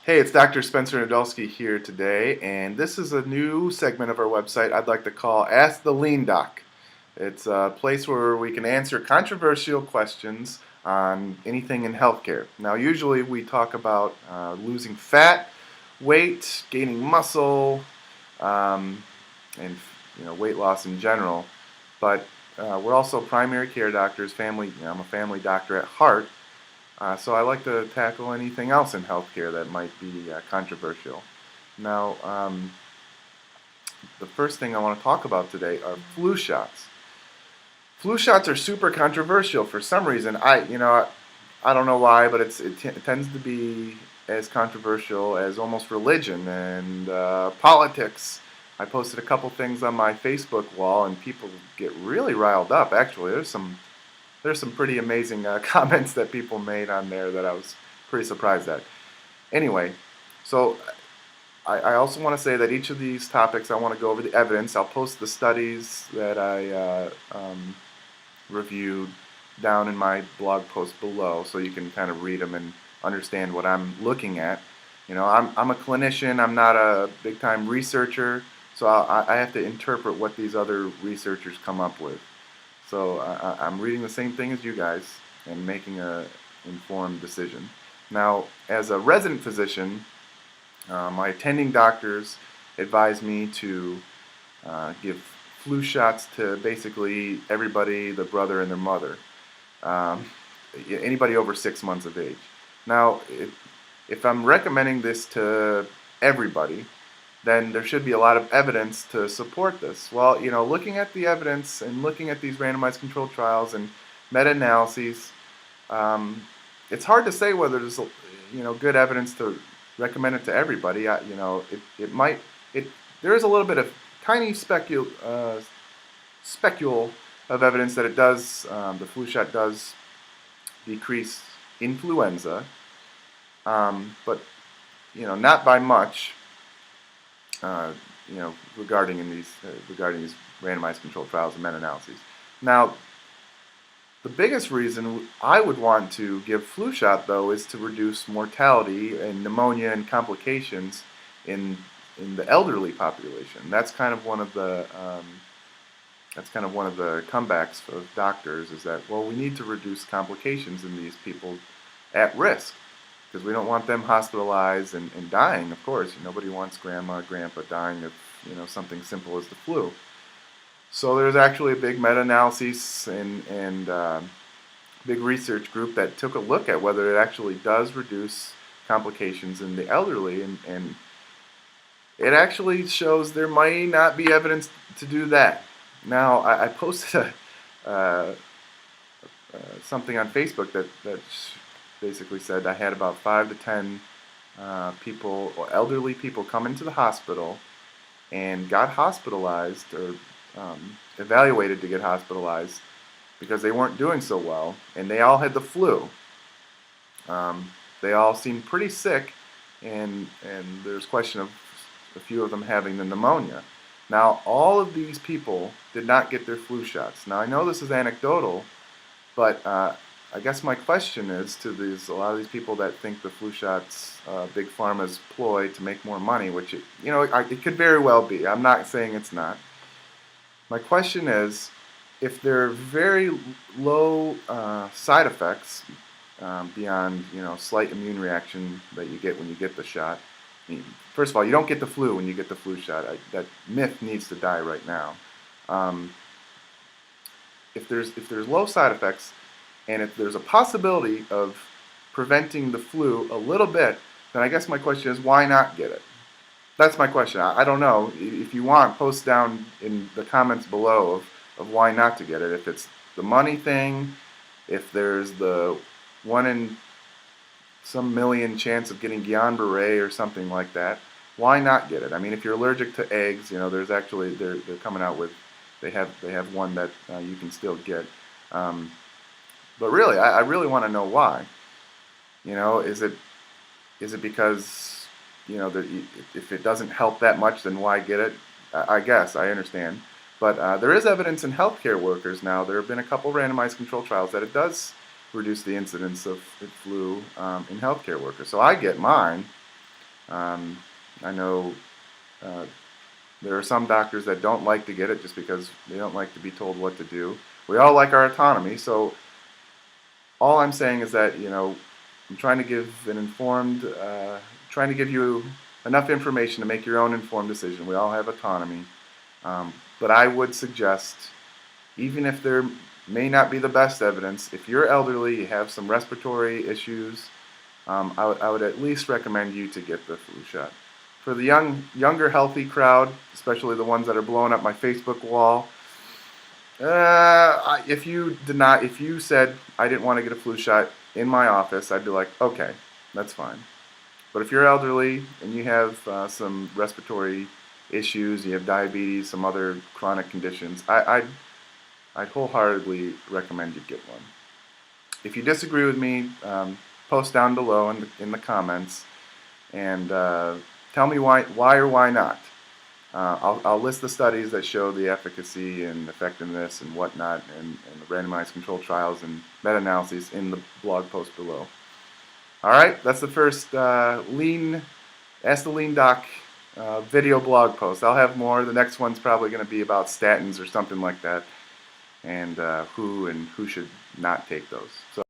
Hey, it's Dr. Spencer Nadolski here today, and this is a new segment of our website I'd like to call Ask the Lean Doc. It's a place where we can answer controversial questions on anything in healthcare. Now, usually we talk about losing fat, weight, gaining muscle, um, and weight loss in general. But we're also primary care doctors. I'm a family doctor at heart, so I like to tackle anything else in healthcare that might be controversial. Now, the first thing I want to talk about today are flu shots. Flu shots are super controversial for some reason. I don't know why, but it tends to be as controversial as almost religion and politics. I posted a couple things on my Facebook wall, and people get really riled up. Actually, there's some pretty amazing comments that people made on there that I was pretty surprised at. Anyway, so I also want to say that each of these topics I want to go over the evidence. I'll post the studies that I reviewed down in my blog post below, so you can kind of read them and understand what I'm looking at. I'm a clinician. I'm not a big time researcher, so I have to interpret what these other researchers come up with. So I'm reading the same thing as you guys and making a informed decision. Now, as a resident physician, my attending doctors advise me to give flu shots to basically everybody, the brother and their mother, um, anybody over 6 months of age. Now, if I'm recommending this to everybody, then there should be a lot of evidence to support this. Well, looking at the evidence and looking at these randomized controlled trials and meta-analyses, um, it's hard to say whether there's good evidence to recommend it to everybody. It might it there is a little bit of tiny specule of evidence that it does the flu shot does decrease influenza, but not by much. Regarding these randomized controlled trials and meta-analyses. Now, the biggest reason I would want to give flu shot, though, is to reduce mortality and pneumonia and complications in the elderly population. That's kind of one of the comebacks of doctors, is that, well, we need to reduce complications in these people at risk, because we don't want them hospitalized and dying. Of course, nobody wants grandma or grandpa dying of something simple as the flu. So there's actually a big meta-analysis and big research group that took a look at whether it actually does reduce complications in the elderly, and it actually shows there might not be evidence to do that. Now, I posted something on Facebook that basically said I had about 5 to 10 people, or elderly people, come into the hospital and got hospitalized, or evaluated to get hospitalized because they weren't doing so well, and they all had the flu. They all seemed pretty sick, and there's question of a few of them having the pneumonia. Now, all of these people did not get their flu shots. Now, I know this is anecdotal, but I guess my question is to a lot of these people that think the flu shots, big pharma's ploy to make more money, which it could very well be. I'm not saying it's not. My question is, if there are very low side effects beyond slight immune reaction that you get when you get the shot. I mean, first of all, you don't get the flu when you get the flu shot. That myth needs to die right now. If there's low side effects, and if there's a possibility of preventing the flu a little bit, then I guess my question is, why not get it? That's my question. I don't know. If you want, post down in the comments below of why not to get it. If it's the money thing, if there's the 1 in some million chance of getting Guillain-Barré or something like that, why not get it? I mean, if you're allergic to eggs, there's actually they're coming out with they have one that you can still get. But really, I really want to know why. Is it because that if it doesn't help that much, then why get it? I guess I understand, but there is evidence in healthcare workers now. There have been a couple randomized controlled trials that it does reduce the incidence of flu in healthcare workers. So I get mine. Um, I know uh, there are some doctors that don't like to get it just because they don't like to be told what to do. We all like our autonomy, so all I'm saying is that, I'm trying to give trying to give you enough information to make your own informed decision. We all have autonomy, but I would suggest, even if there may not be the best evidence, if you're elderly, you have some respiratory issues, I would at least recommend you to get the flu shot. For the younger, healthy crowd, especially the ones that are blowing up my Facebook wall, if you said I didn't want to get a flu shot in my office, I'd be like, okay, that's fine. But if you're elderly and you have some respiratory issues, you have diabetes, some other chronic conditions, I'd wholeheartedly recommend you get one. If you disagree with me, post down below in the comments and tell me why or why not. I'll list the studies that show the efficacy and effectiveness and whatnot, and the randomized controlled trials and meta-analyses in the blog post below. All right, that's the first Ask the Lean Doc video blog post. I'll have more. The next one's probably going to be about statins or something like that, and who should not take those. So.